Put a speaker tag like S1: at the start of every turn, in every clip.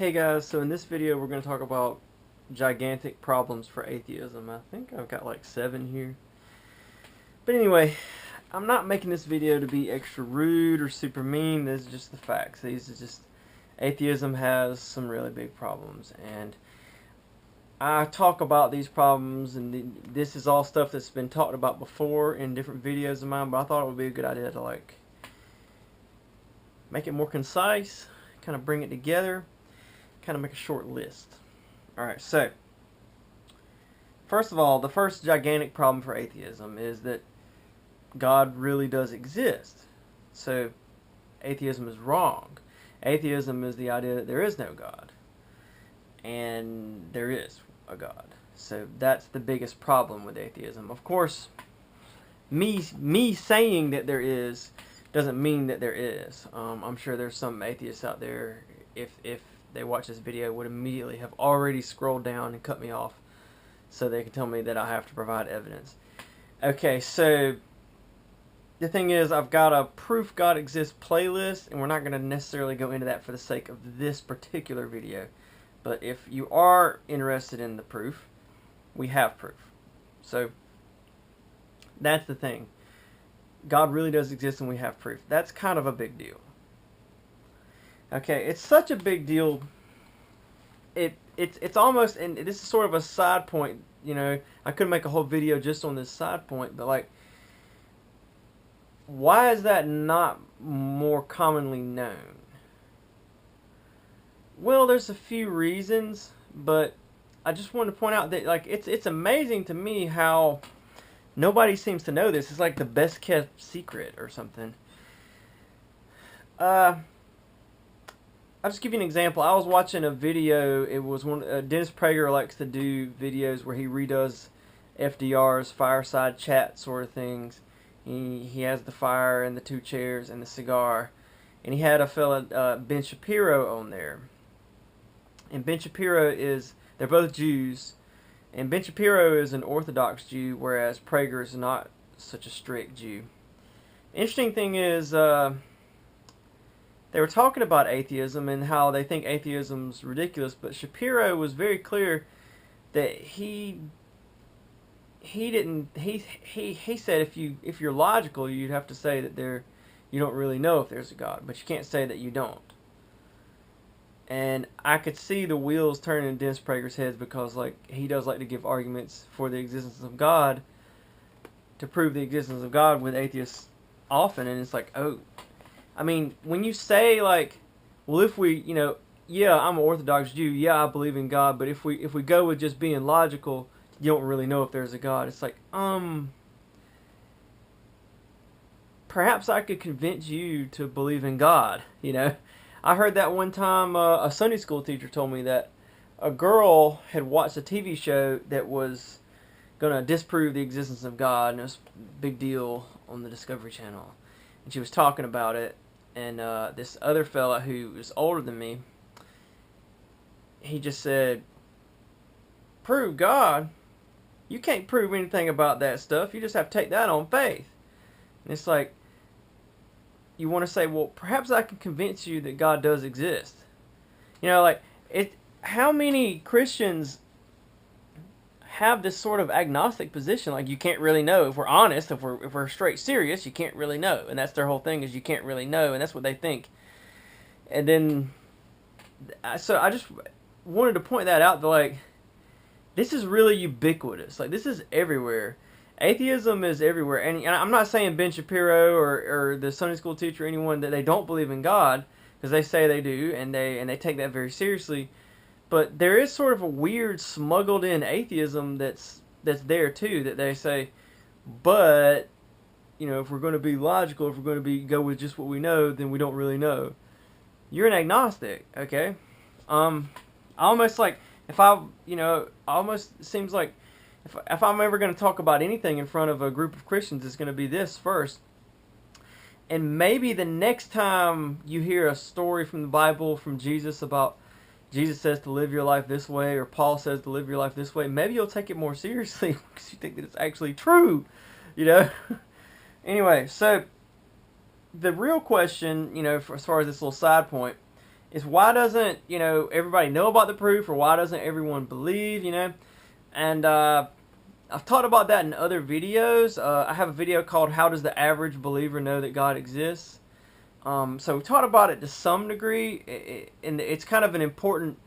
S1: Hey guys, so in this video we're going to talk about gigantic problems for atheism. I think I've got like 7 here. But anyway, I'm not making this video to be extra rude or super mean. This is just the facts. These are just, atheism has some really big problems, and I talk about these problems, and this is all stuff that's been talked about before in different videos of mine, but I thought it would be a good idea to like make it more concise, kind of bring it together, kind of make a short list. Alright, so first of all, the first gigantic problem for atheism is that God really does exist. So atheism is wrong. Atheism is the idea that there is no God, and there is a God. So that's the biggest problem with atheism. Of course, me saying that there is doesn't mean that there is. I'm sure there's some atheists out there, if they watch this video, would immediately have already scrolled down and cut me off so they can tell me that I have to provide evidence. Okay, so the thing is, I've got a Proof God Exists playlist, and we're not going to necessarily go into that for the sake of this particular video. But if you are interested in the proof, we have proof. So that's the thing. God really does exist and we have proof. That's kind of a big deal. Okay, it's such a big deal. It's almost, and this is sort of a side point, you know, I could make a whole video just on this side point, but like, why is that not more commonly known? Well, there's a few reasons, but I just wanted to point out that like it's amazing to me how nobody seems to know this. It's like the best kept secret or something. I'll just give you an example. I was watching a video. It was one. Dennis Prager likes to do videos where he redoes FDR's fireside chat sort of things. He has the fire and the 2 chairs and the cigar, and he had a fella Ben Shapiro on there. And Ben Shapiro they're both Jews, and Ben Shapiro is an Orthodox Jew, whereas Prager is not such a strict Jew. Interesting thing is, they were talking about atheism and how they think atheism's ridiculous, but Shapiro was very clear that he said if you're logical, you'd have to say that you don't really know if there's a God, but you can't say that you don't. And I could see the wheels turning in Dennis Prager's head, because like he does like to give arguments for the existence of God, to prove the existence of God with atheists often, and it's like, oh, I mean, when you say like, well, if we, you know, yeah, I'm an Orthodox Jew, yeah, I believe in God, but if we go with just being logical, you don't really know if there's a God. It's like, perhaps I could convince you to believe in God, you know. I heard that one time, a Sunday school teacher told me that a girl had watched a TV show that was going to disprove the existence of God, and it was a big deal on the Discovery Channel. And she was talking about it, and this other fella who was older than me, he just said, "Prove God? You can't prove anything about that stuff. You just have to take that on faith." And it's like, you want to say, well, perhaps I can convince you that God does exist. You know, like, how many Christians have this sort of agnostic position? Like, you can't really know. If we're honest, if we're straight serious, you can't really know. And that's their whole thing, is you can't really know, and that's what they think. And then, so I just wanted to point that out, that like, this is really ubiquitous. Like, this is everywhere. Atheism is everywhere, and I'm not saying Ben Shapiro or the Sunday school teacher or anyone that they don't believe in God, because they say they do, and they take that very seriously. But there is sort of a weird smuggled in atheism that's there too, that they say, but you know, if we're going to be logical, if we're going to go with just what we know, then we don't really know. You're an agnostic, okay? Almost like almost seems like, if I'm ever going to talk about anything in front of a group of Christians, it's going to be this first. And maybe the next time you hear a story from the Bible, from Jesus, about Jesus says to live your life this way, or Paul says to live your life this way, maybe you'll take it more seriously because you think that it's actually true, you know? Anyway, so the real question, you know, as far as this little side point, is why doesn't, everybody know about the proof, or why doesn't everyone believe, And I've talked about that in other videos. I have a video called "How Does the Average Believer Know That God Exists?" So we talked about it to some degree, and it's kind of an important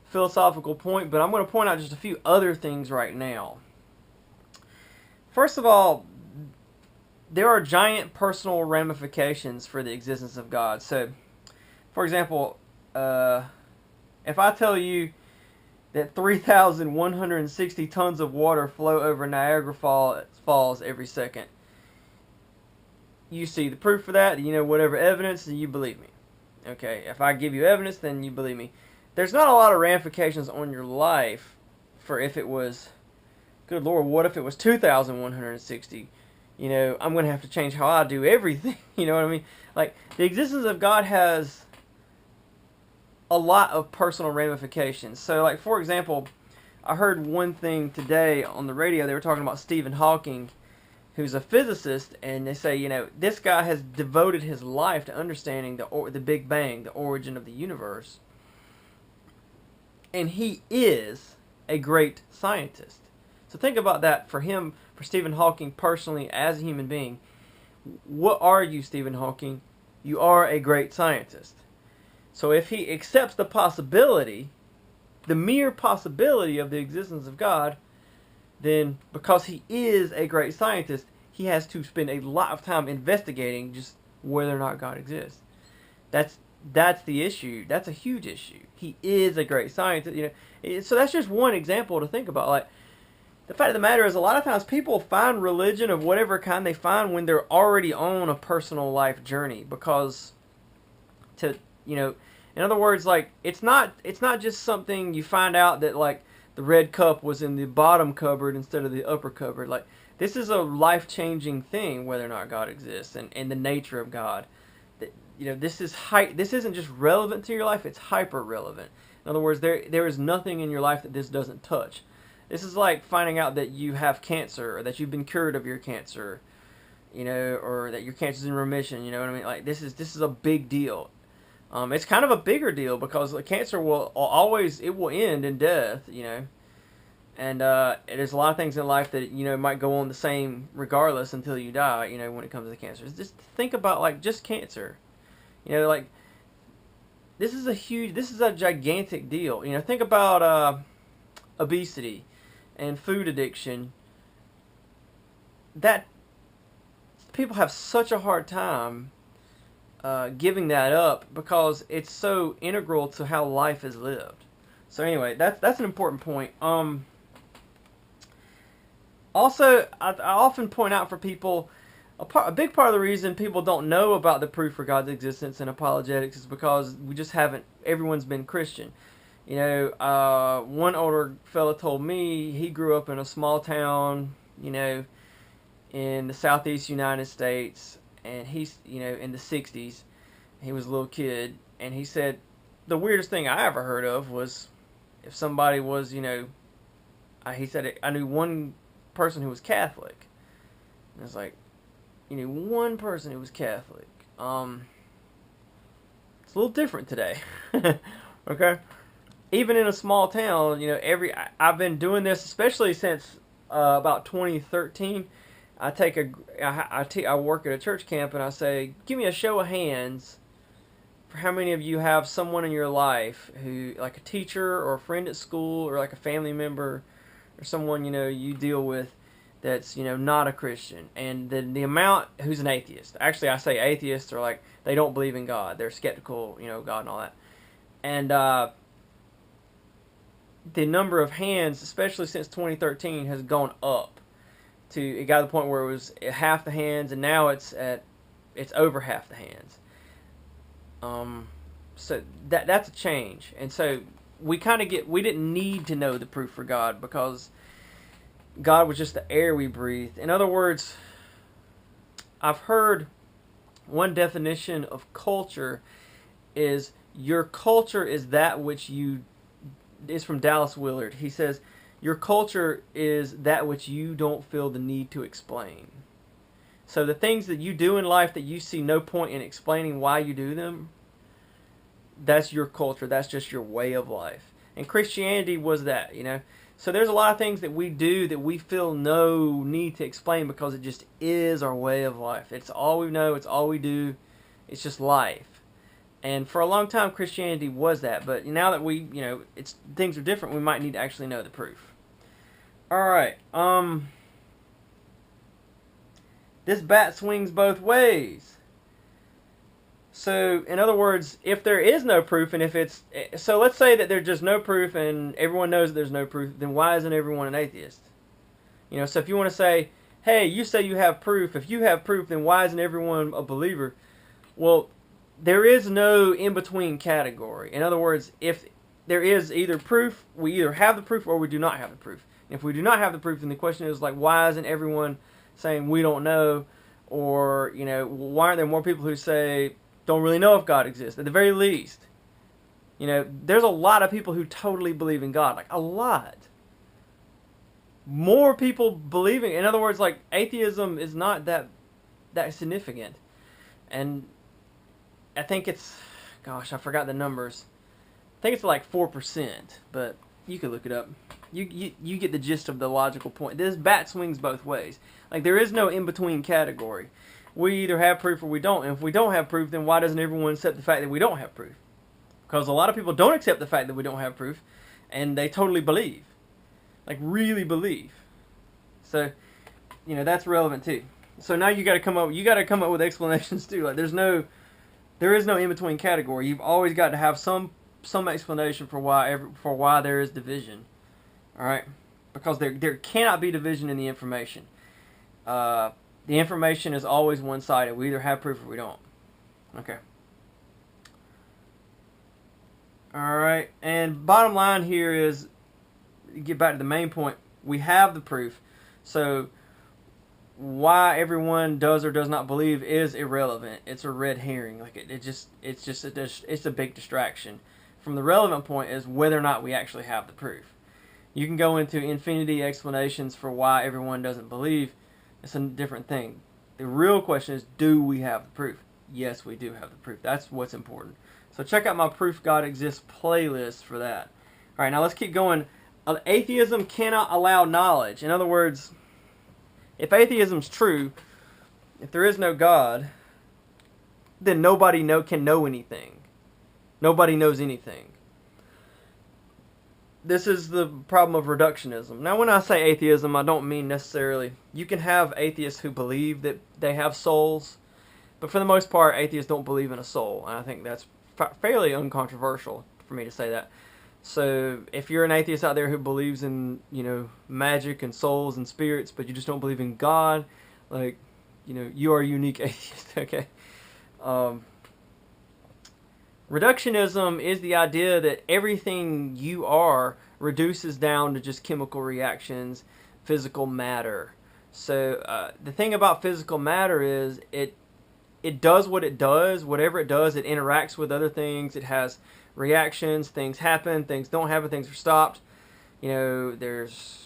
S1: philosophical point, but I'm going to point out just a few other things right now. First of all, there are giant personal ramifications for the existence of God. So, for example, if I tell you that 3,160 tons of water flow over Niagara Falls every second, you see the proof for that, whatever evidence, then you believe me. Okay, if I give you evidence, then you believe me. There's not a lot of ramifications on your life for if it was, good Lord, what if it was 2,160? I'm going to have to change how I do everything. You know what I mean? Like, the existence of God has a lot of personal ramifications. So, like, for example, I heard one thing today on the radio. They were talking about Stephen Hawking, who's a physicist, and they say, this guy has devoted his life to understanding the Big Bang, the origin of the universe. And he is a great scientist. So think about that for him, for Stephen Hawking personally, as a human being. What are you, Stephen Hawking? You are a great scientist. So if he accepts the possibility, the mere possibility of the existence of God, then because he is a great scientist, he has to spend a lot of time investigating just whether or not God exists. That's the issue. That's a huge issue. He is a great scientist. So that's just one example to think about. Like, the fact of the matter is, a lot of times people find religion of whatever kind they find when they're already on a personal life journey, because in other words, like, it's not just something you find out that, like, the red cup was in the bottom cupboard instead of the upper cupboard. Like, this is a life-changing thing, whether or not God exists, and the nature of God. This isn't just relevant to your life, it's hyper relevant. In other words, there is nothing in your life that this doesn't touch. This is like finding out that you have cancer, or that you've been cured of your cancer, or that your cancer's in remission. You know what I mean? Like, this is a big deal. It's kind of a bigger deal because cancer will end in death. And there's a lot of things in life that might go on the same regardless until you die. When it comes to cancer, just think about, like, just cancer. Like, this is a gigantic deal. Think about obesity and food addiction. That people have such a hard time giving that up because it's so integral to how life is lived. So anyway, that's an important point. Also, I often point out for people, a big part of the reason people don't know about the proof for God's existence and apologetics is because everyone's been Christian. One older fella told me he grew up in a small town, in the southeast United States, and he's, in the 60s. He was a little kid, and he said the weirdest thing I ever heard of was if somebody was, he said, I knew one person who was Catholic. And it's like, one person who was Catholic. It's a little different today. Okay? Even in a small town, I've been doing this, especially since about 2013. I work at a church camp, and I say, give me a show of hands for how many of you have someone in your life who, like a teacher or a friend at school or like a family member or someone, you deal with that's, not a Christian. And then the amount who's an atheist. Actually, I say atheists are like, they don't believe in God. They're skeptical, God and all that. And the number of hands, especially since 2013, has gone up. It got to the point where it was half the hands, and now it's over half the hands. So that's a change. And so we didn't need to know the proof for God because God was just the air we breathed. In other words, I've heard one definition of culture is your culture is that which you, is from Dallas Willard. He says, your culture is that which you don't feel the need to explain. So the things that you do in life that you see no point in explaining why you do them, that's your culture. That's just your way of life. And Christianity was that, So there's a lot of things that we do that we feel no need to explain because it just is our way of life. It's all we know. It's all we do. It's just life. And for a long time, Christianity was that. But now that things are different, we might need to actually know the proof. All right. This bat swings both ways. So, in other words, if there is no proof, and so let's say that there's just no proof and everyone knows that there's no proof, then why isn't everyone an atheist? So if you want to say, hey, you say you have proof, if you have proof, then why isn't everyone a believer? Well, there is no in-between category. In other words, if there is either proof, we either have the proof or we do not have the proof. If we do not have the proof, then the question is, why isn't everyone saying we don't know? Or, why aren't there more people who say, don't really know if God exists, at the very least. There's a lot of people who totally believe in God. A lot. More people believing. In other words, atheism is not that significant. And I think it's, gosh, I forgot the numbers. I think it's 4%, but you can look it up. You get the gist of the logical point. This bat swings both ways. There is no in-between category. We either have proof or we don't. And if we don't have proof, then why doesn't everyone accept the fact that we don't have proof? Because a lot of people don't accept the fact that we don't have proof, and they totally believe. Really believe. So, that's relevant too. So now you got to come up with explanations too. There is no in-between category. You've always got to have some explanation for why there is division. All right? Because there cannot be division in the information. The information is always one-sided. We either have proof or we don't. Okay. All right. And bottom line here is, get back to the main point. We have the proof. So why everyone does or does not believe is irrelevant. It's a red herring. It's a big distraction. From the relevant point is whether or not we actually have the proof. You can go into infinity explanations for why everyone doesn't believe. It's a different thing. The real question is, do we have the proof? Yes, we do have the proof. That's what's important. So check out my Proof God Exists playlist for that. All right, now let's keep going. Atheism cannot allow knowledge. In other words, if atheism's true, if there is no God, then nobody can know anything. Nobody knows anything. This is the problem of reductionism. Now, when I say atheism, I don't mean necessarily... You can have atheists who believe that they have souls, but for the most part, atheists don't believe in a soul. And I think that's fairly uncontroversial for me to say that. So, if you're an atheist out there who believes in, magic and souls and spirits, but you just don't believe in God, you are a unique atheist, okay? Reductionism is the idea that everything you are reduces down to just chemical reactions, physical matter. So the thing about physical matter is it does what it does. Whatever it does, it interacts with other things. It has reactions. Things happen. Things don't happen. Things are stopped. It's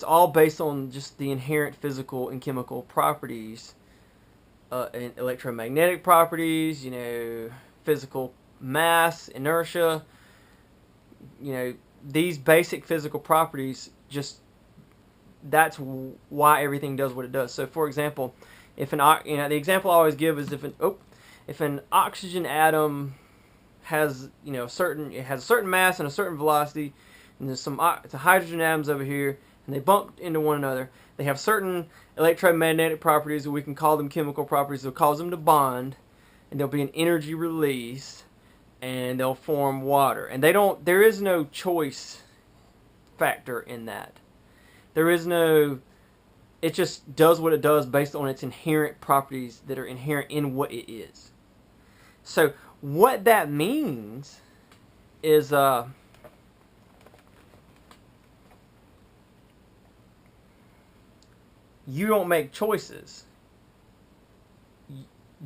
S1: all based on just the inherent physical and chemical properties, and electromagnetic properties, physical mass, inertia, these basic physical properties, that's why everything does what it does. So, for example, the example I always give is if an oxygen atom has, a certain mass and a certain velocity, and there's some hydrogen atoms over here, and they bump into one another, they have certain electromagnetic properties, or we can call them chemical properties, that cause them to bond, and there'll be an energy release, and they'll form water. And there is no choice factor in that. It just does what it does based on its inherent properties that are inherent in what it is. So what that means is you don't make choices.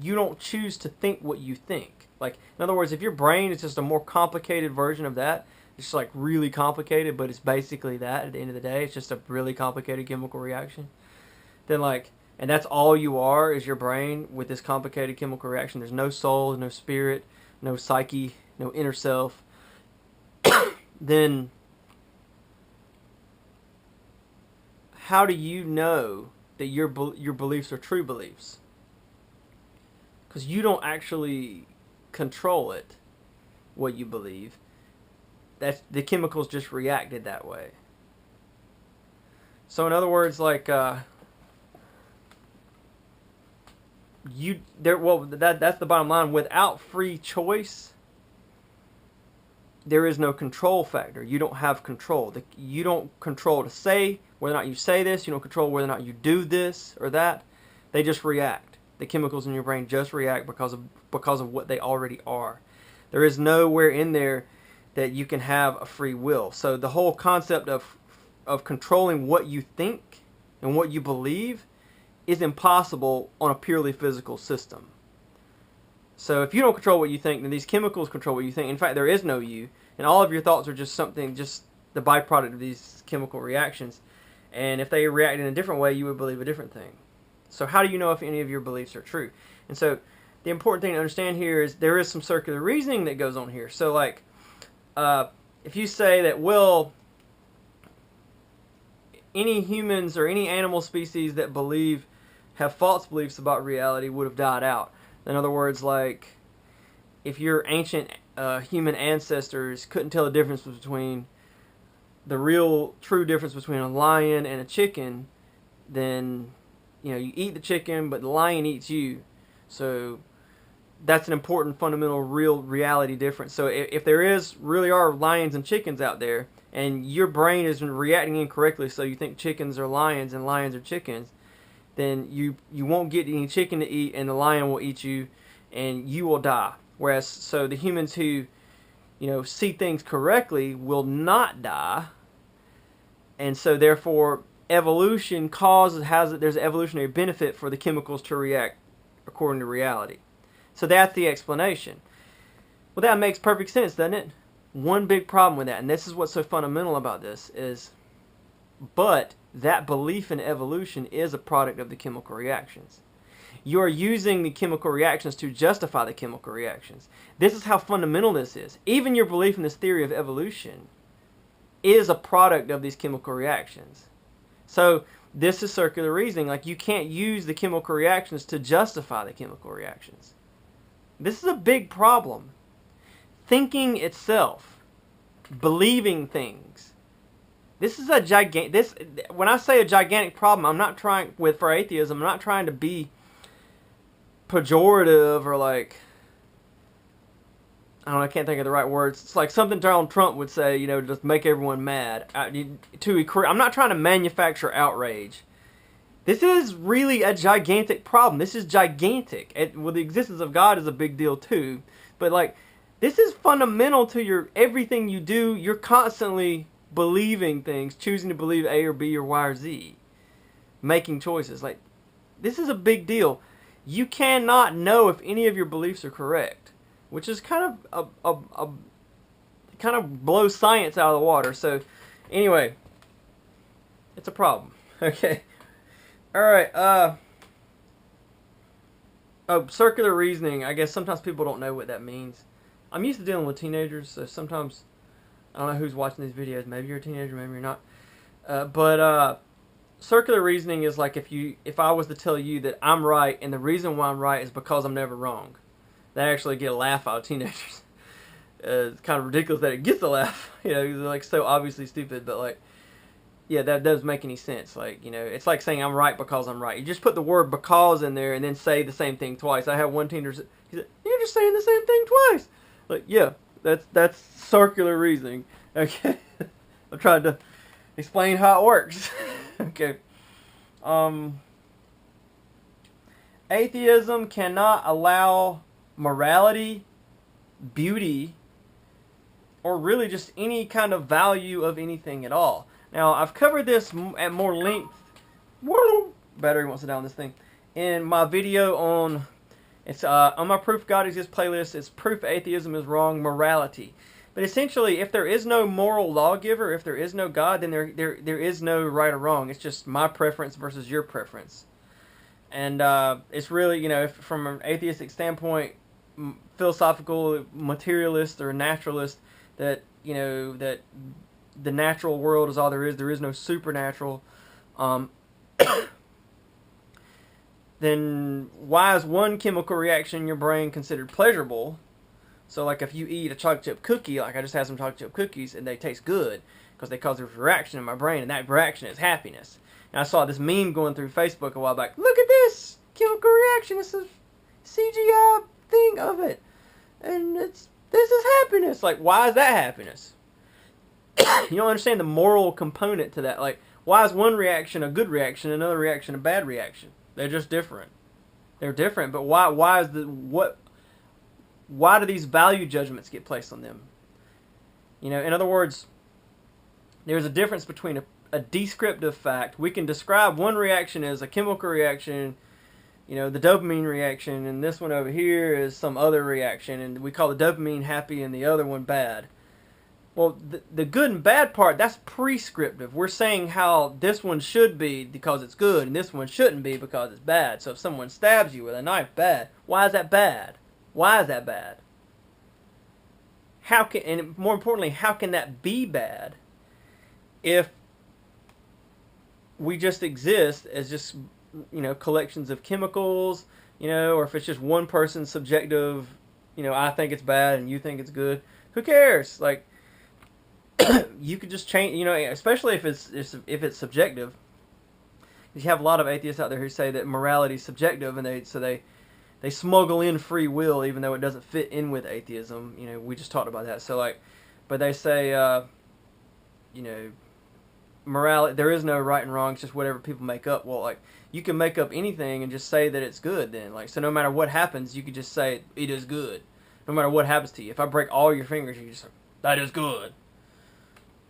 S1: You don't choose to think what you think. In other words, if your brain is just a more complicated version of that, it's really complicated, but it's basically that at the end of the day. It's just a really complicated chemical reaction. Then and that's all you are, is your brain with this complicated chemical reaction. There's no soul, there's no spirit, no psyche, no inner self, then how do you know that your beliefs are true beliefs? Because you don't actually control it, what you believe. That's the chemicals just reacted that way. So in other words, like that's the bottom line. Without free choice, there is no control factor. You don't have control. You don't control to say whether or not you say this. You don't control whether or not you do this or that. They just react. The chemicals in your brain just react because of what they already are. There is nowhere in there that you can have a free will. So the whole concept of controlling what you think and what you believe is impossible on a purely physical system. So if you don't control what you think, then these chemicals control what you think. In fact, there is no you, and all of your thoughts are just the byproduct of these chemical reactions. And if they react in a different way, you would believe a different thing. So how do you know if any of your beliefs are true? And so the important thing to understand here is there is some circular reasoning that goes on here. So like, if you say that, well, any humans or any animal species that have false beliefs about reality would have died out. In other words, like, if your ancient human ancestors couldn't tell the difference between true difference between a lion and a chicken, then, you eat the chicken, but the lion eats you. So that's an important fundamental real reality difference. So if there really are lions and chickens out there, and your brain is reacting incorrectly, so you think chickens are lions and lions are chickens, then you won't get any chicken to eat, and the lion will eat you, and you will die. Whereas, so the humans who, see things correctly will not die, and so therefore evolution there's an evolutionary benefit for the chemicals to react according to reality. So that's the explanation. Well, that makes perfect sense, doesn't it? One big problem with that, and this is what's so fundamental about this, is but that belief in evolution is a product of the chemical reactions. You are using the chemical reactions to justify the chemical reactions. This is how fundamental this is. Even your belief in this theory of evolution is a product of these chemical reactions. So this is circular reasoning. Like, you can't use the chemical reactions to justify the chemical reactions. This is a big problem. Thinking itself, believing things. This is when I say a gigantic problem, I'm not trying, for atheism, I'm not trying to be pejorative or like, I can't think of the right words. It's like something Donald Trump would say, just make everyone mad. I'm not trying to manufacture outrage. This is really a gigantic problem. This is gigantic. The existence of God is a big deal too. But like, this is fundamental to everything you do. You're constantly believing things, choosing to believe A or B or Y or Z, making choices. Like, this is a big deal. You cannot know if any of your beliefs are correct, which is kind of blows science out of the water. So, anyway, it's a problem. Okay. All right. Circular reasoning. I guess sometimes people don't know what that means. I'm used to dealing with teenagers, so sometimes I don't know who's watching these videos. Maybe you're a teenager, maybe you're not. But circular reasoning is like if I was to tell you that I'm right, and the reason why I'm right is because I'm never wrong. They actually get a laugh out of teenagers. It's kind of ridiculous that it gets a laugh. They're like so obviously stupid, but like, yeah, that doesn't make any sense. Like, it's like saying I'm right because I'm right. You just put the word because in there and then say the same thing twice. I have one teenager, he said, you're just saying the same thing twice. Like, yeah, that's circular reasoning. Okay. I'm trying to explain how it works. Okay. Atheism cannot allow morality, beauty, or really just any kind of value of anything at all. Now, I've covered this at more length. Battery wants to die on this thing. In my video on my Proof God Exists playlist, it's Proof Atheism is Wrong, Morality. But essentially, if there is no moral lawgiver, if there is no God, then there is no right or wrong. It's just my preference versus your preference. And it's really, from an atheistic standpoint, philosophical materialist or naturalist that that the natural world is all there is. There is no supernatural. Um, then why is one chemical reaction in your brain considered pleasurable? So, like, if you eat a chocolate chip cookie, like I just had some chocolate chip cookies, and they taste good because they cause a reaction in my brain, and that reaction is happiness. And I saw this meme going through Facebook a while back. Look at this chemical reaction. It's a CGI thing of it, and this is happiness. Like, why is that happiness? You don't understand the moral component to that. Like, why is one reaction a good reaction, another reaction a bad reaction? They're just different. They're different, but why? Why is the what? Why do these value judgments get placed on them? In other words, there's a difference between a descriptive fact. We can describe one reaction as a chemical reaction, the dopamine reaction, and this one over here is some other reaction, and we call the dopamine happy and the other one bad. Well, the good and bad part, that's prescriptive. We're saying how this one should be because it's good, and this one shouldn't be because it's bad. So if someone stabs you with a knife, bad. Why is that bad? Why is that bad? And more importantly, how can that be bad if we just exist as just, collections of chemicals, or if it's just one person's subjective, I think it's bad and you think it's good. Who cares? Like, you could just change, especially if it's subjective. You have a lot of atheists out there who say that morality is subjective, and they smuggle in free will, even though it doesn't fit in with atheism. We just talked about that. So, but they say, morality, there is no right and wrong. It's just whatever people make up. Well, you can make up anything and just say that it's good then. So no matter what happens, you could just say it is good. No matter what happens to you. If I break all your fingers, you just say, that is good.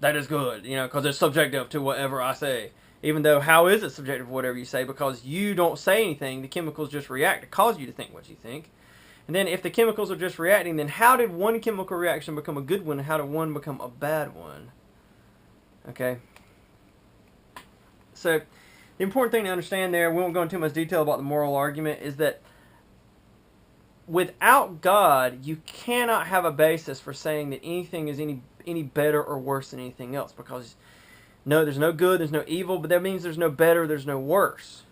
S1: That is good, because it's subjective to whatever I say. Even though, how is it subjective to whatever you say? Because you don't say anything, the chemicals just react to cause you to think what you think. And then if the chemicals are just reacting, then how did one chemical reaction become a good one, and how did one become a bad one? Okay? So, the important thing to understand there, we won't go into too much detail about the moral argument, is that without God, you cannot have a basis for saying that anything is any better or worse than anything else, because no, there's no good, there's no evil, but that means there's no better, there's no worse.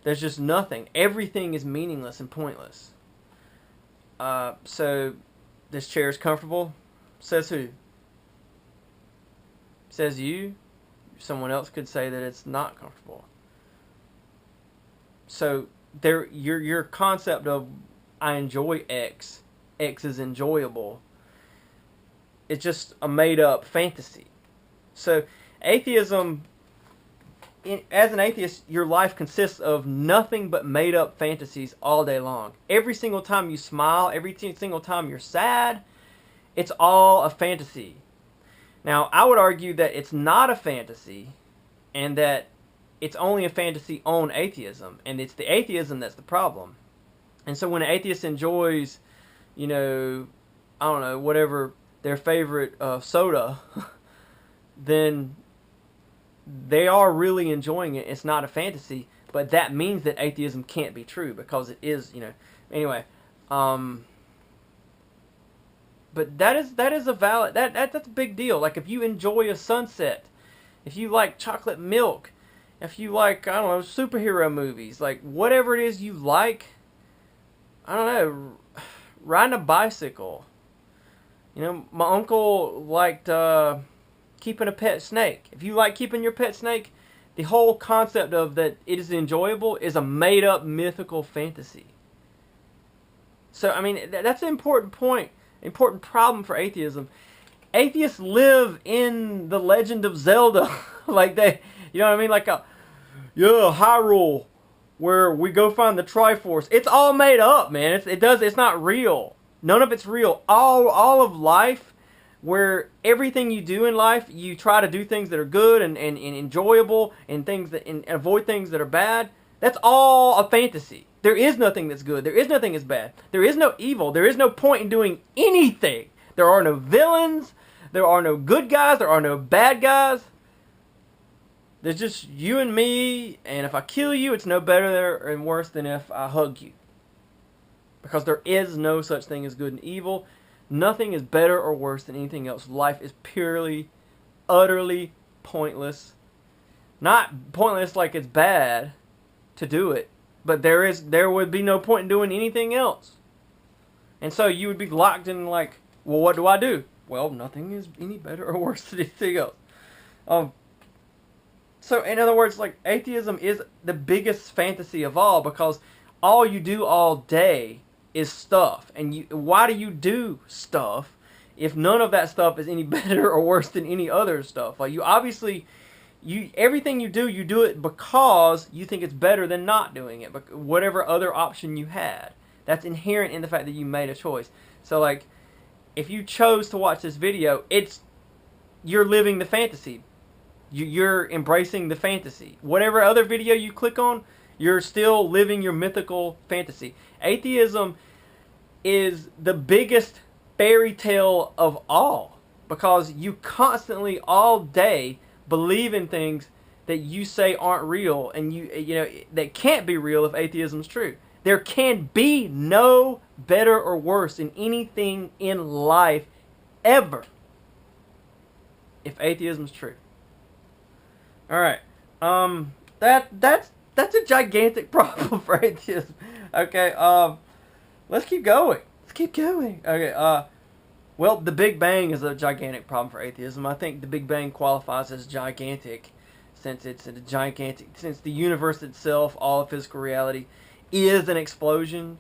S1: There's just nothing. Everything is meaningless and pointless. So, this chair is comfortable. Says who? Says you. Someone else could say that it's not comfortable. So, your concept of I enjoy X is enjoyable, it's just a made-up fantasy. So, atheism, as an atheist, your life consists of nothing but made-up fantasies all day long. Every single time you smile, every single time you're sad, it's all a fantasy. Now, I would argue that it's not a fantasy, and that it's only a fantasy on atheism, and it's the atheism that's the problem. And so when an atheist enjoys, I don't know, whatever their favorite soda, then they are really enjoying it. It's not a fantasy, but that means that atheism can't be true, because it is, anyway. But that is a valid, that's a big deal. Like, if you enjoy a sunset, if you like chocolate milk, if you like, I don't know, superhero movies, like whatever it is you like, I don't know, riding a bicycle. My uncle liked keeping a pet snake. If you like keeping your pet snake, the whole concept of that it is enjoyable is a made-up mythical fantasy. So, I mean, that's an important point, important problem for atheism. Atheists live in the Legend of Zelda. Like they, you know what I mean? Like Hyrule, where we go find the Triforce. It's all made up, man. It's not real. None of it's real. All of life, where everything you do in life, you try to do things that are good and enjoyable, and avoid things that are bad. That's all a fantasy. There is nothing that's good. There is nothing that's bad. There is no evil. There is no point in doing anything. There are no villains. There are no good guys. There are no bad guys. There's just you and me, and if I kill you, it's no better and worse than if I hug you. because there is no such thing as good and evil. Nothing is better or worse than anything else. Life is purely, utterly pointless. Not pointless like it's bad to do it, but there would be no point in doing anything else. And so you would be locked in like, well, what do I do? Well, nothing is any better or worse than anything else. So in other words, like, atheism is the biggest fantasy of all, because all you do all day is stuff. And why do you do stuff if none of that stuff is any better or worse than any other stuff? Like, you obviously, everything you do it because you think it's better than not doing it, but whatever other option you had. That's inherent in the fact that you made a choice. So, like, if you chose to watch this video, you're living the fantasy. You're embracing the fantasy. Whatever other video you click on, you're still living your mythical fantasy. Atheism is the biggest fairy tale of all, because you constantly, all day, believe in things that you say aren't real, and that can't be real if atheism's true. There can be no better or worse in anything in life ever if atheism's true. All right, that's a gigantic problem for atheism. Okay, let's keep going. Okay, well, the Big Bang is a gigantic problem for atheism. I think the Big Bang qualifies as gigantic, since since the universe itself, all of physical reality, is an explosion.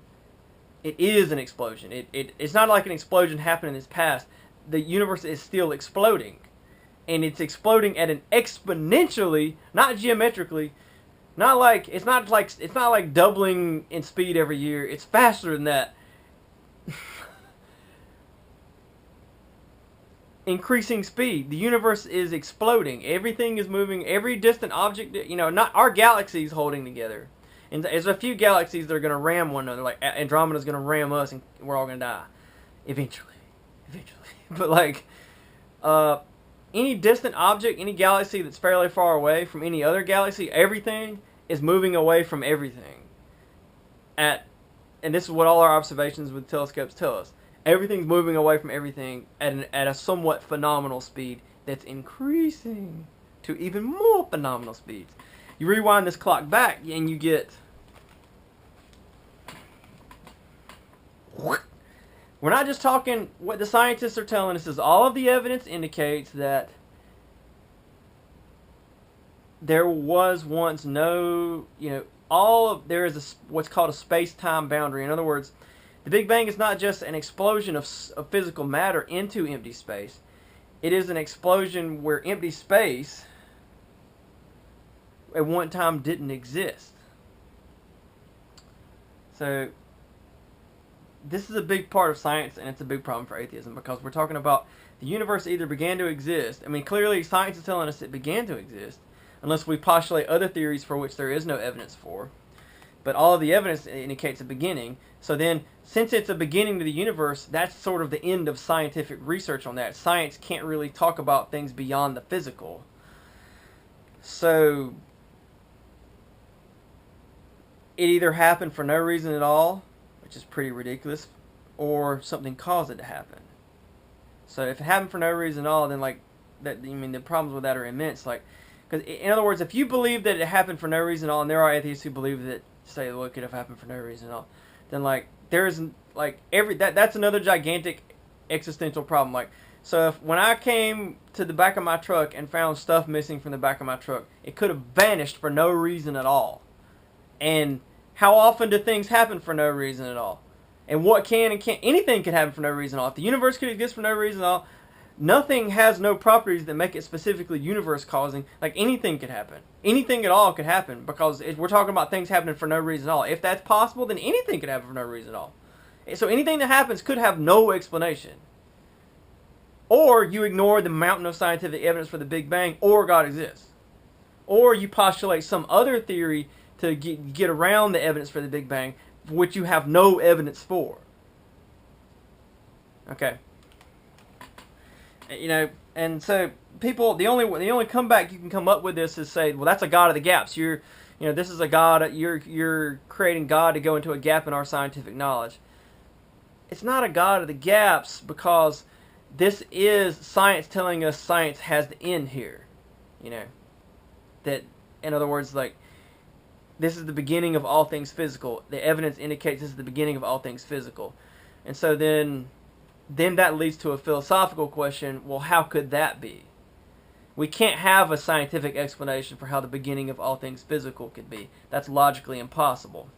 S1: It is an explosion. It's not like an explosion happened in its past. The universe is still exploding. And it's exploding at an exponentially, not geometrically, it's not like doubling in speed every year. It's faster than that. Increasing speed. The universe is exploding. Everything is moving. Every distant object, not our galaxies holding together. And there's a few galaxies that are going to ram one another. Like Andromeda's going to ram us, and we're all going to die eventually. But like, any distant object, any galaxy that's fairly far away from any other galaxy, everything is moving away from everything. And this is what all our observations with telescopes tell us. Everything's moving away from everything at a somewhat phenomenal speed that's increasing to even more phenomenal speeds. You rewind this clock back and you get... We're not just talking, what the scientists are telling us is all of the evidence indicates that there was once no, there is what's called a space-time boundary. In other words, the Big Bang is not just an explosion of physical matter into empty space. It is an explosion where empty space at one time didn't exist. So this is a big part of science, and it's a big problem for atheism, because we're talking about the universe either began to exist. I mean, clearly science is telling us it began to exist, unless we postulate other theories for which there is no evidence for. But all of the evidence indicates a beginning. So then, since it's a beginning to the universe, that's sort of the end of scientific research on that. Science can't really talk about things beyond the physical. So it either happened for no reason at all, which is pretty ridiculous, or something caused it to happen. So if it happened for no reason at all, then the problems with that are immense. Because in other words, if you believe that it happened for no reason at all, and there are atheists who believe that, say, well, it could have happened for no reason at all, then that's another gigantic existential problem. So when I came to the back of my truck and found stuff missing from the back of my truck, it could have vanished for no reason at all. And how often do things happen for no reason at all? And what can and can't... Anything can happen for no reason at all. If the universe could exist for no reason at all, nothing has no properties that make it specifically universe-causing. Like, anything could happen. Anything at all could happen, because we're talking about things happening for no reason at all. If that's possible, then anything could happen for no reason at all. So anything that happens could have no explanation. Or you ignore the mountain of scientific evidence for the Big Bang, or God exists. Or you postulate some other theory to get around the evidence for the Big Bang, which you have no evidence for. Okay. And so people, the only comeback you can come up with this is say, well, that's a God of the gaps. This is a God. You're creating God to go into a gap in our scientific knowledge. it's not a God of the gaps, because this is science telling us science has the end here. You know, that, in other words, like, this is the beginning of all things physical. The evidence indicates this is the beginning of all things physical. And so then that leads to a philosophical question. Well, how could that be? We can't have a scientific explanation for how the beginning of all things physical could be. That's logically impossible.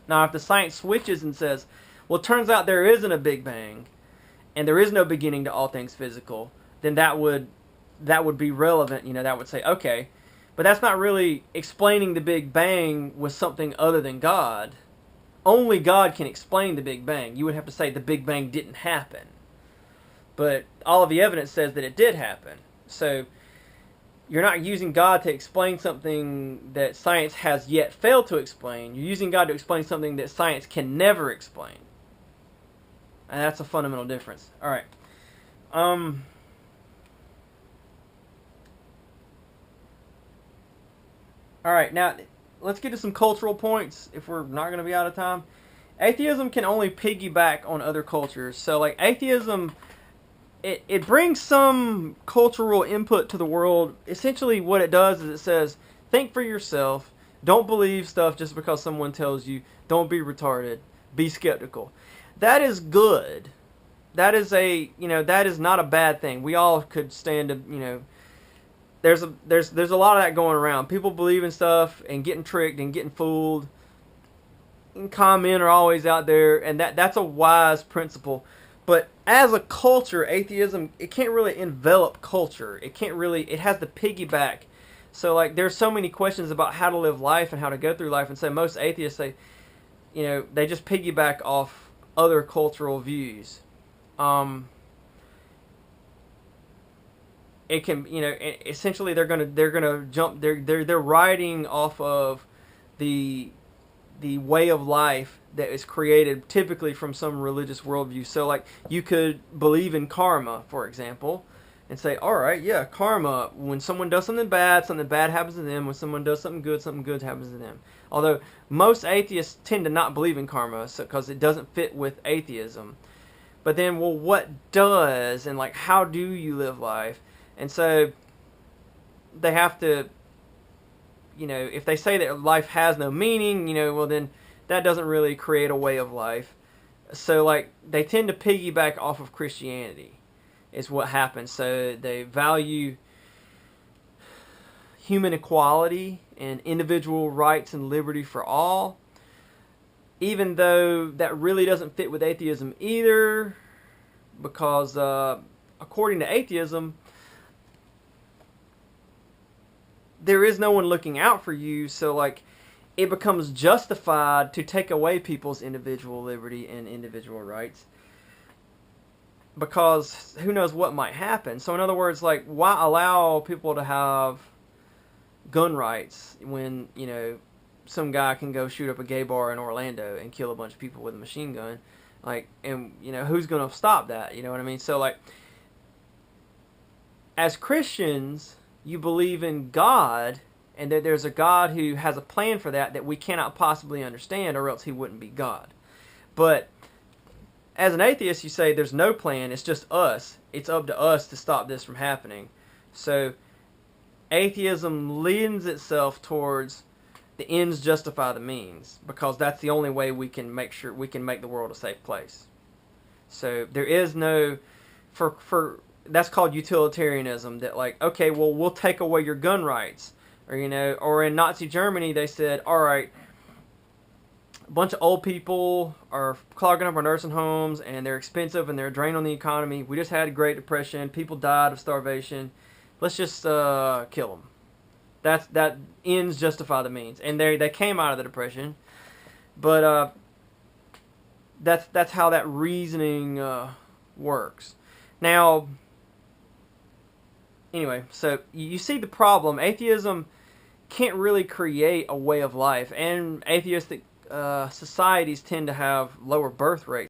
S1: Now, if the science switches and says, well, it turns out there isn't a Big Bang, and there is no beginning to all things physical, then that would be relevant. You know, that would say, okay, but that's not really explaining the Big Bang with something other than God. Only God can explain the Big Bang. You would have to say the Big Bang didn't happen. But all of the evidence says that it did happen. So you're not using God to explain something that science has yet failed to explain. You're using God to explain something that science can never explain. And that's a fundamental difference. All right. All right, now let's get to some cultural points if we're not going to be out of time. Atheism can only piggyback on other cultures. So, like, atheism, it brings some cultural input to the world. Essentially, what it does is it says, think for yourself. Don't believe stuff just because someone tells you. Don't be retarded. Be skeptical. That is good. That is that is not a bad thing. We all could stand to, there's a lot of that going around. People believing stuff and getting tricked and getting fooled. And con men are always out there, and that's a wise principle. But as a culture, atheism, it can't really envelop culture. It has to piggyback. So, like, there's so many questions about how to live life and how to go through life, and so most atheists, they just piggyback off other cultural views. It can, essentially they're gonna jump. They're riding off of the way of life that is created typically from some religious worldview. So, like, you could believe in karma, for example, and say, all right, yeah, karma. When someone does something bad happens to them. When someone does something good happens to them. Although most atheists tend to not believe in karma, because it doesn't fit with atheism. But then, well, what does, and, like, how do you live life? And so they have to, if they say that life has no meaning, well, then that doesn't really create a way of life. So, like, they tend to piggyback off of Christianity is what happens. So they value human equality and individual rights and liberty for all, even though that really doesn't fit with atheism either, because according to atheism, there is no one looking out for you, so, like, it becomes justified to take away people's individual liberty and individual rights, because who knows what might happen. So, in other words, like, why allow people to have gun rights when, some guy can go shoot up a gay bar in Orlando and kill a bunch of people with a machine gun? Like, and, who's going to stop that? You know what I mean? So, like, as Christians, you believe in God, and that there's a God who has a plan for that we cannot possibly understand, or else he wouldn't be God. But as an atheist, you say there's no plan, it's just us. It's up to us to stop this from happening. So atheism lends itself towards the ends justify the means, because that's the only way we can make the world a safe place. So there is no, that's called utilitarianism, that, like, okay, well, we'll take away your gun rights. Or in Nazi Germany, they said, all right, a bunch of old people are clogging up our nursing homes, and they're expensive, and they're a drain on the economy. We just had a Great Depression. People died of starvation. Let's just kill them. That ends justify the means. And they came out of the Depression. But that's how that reasoning works. Now, anyway, so you see the problem. Atheism can't really create a way of life, and atheistic societies tend to have lower birth rates.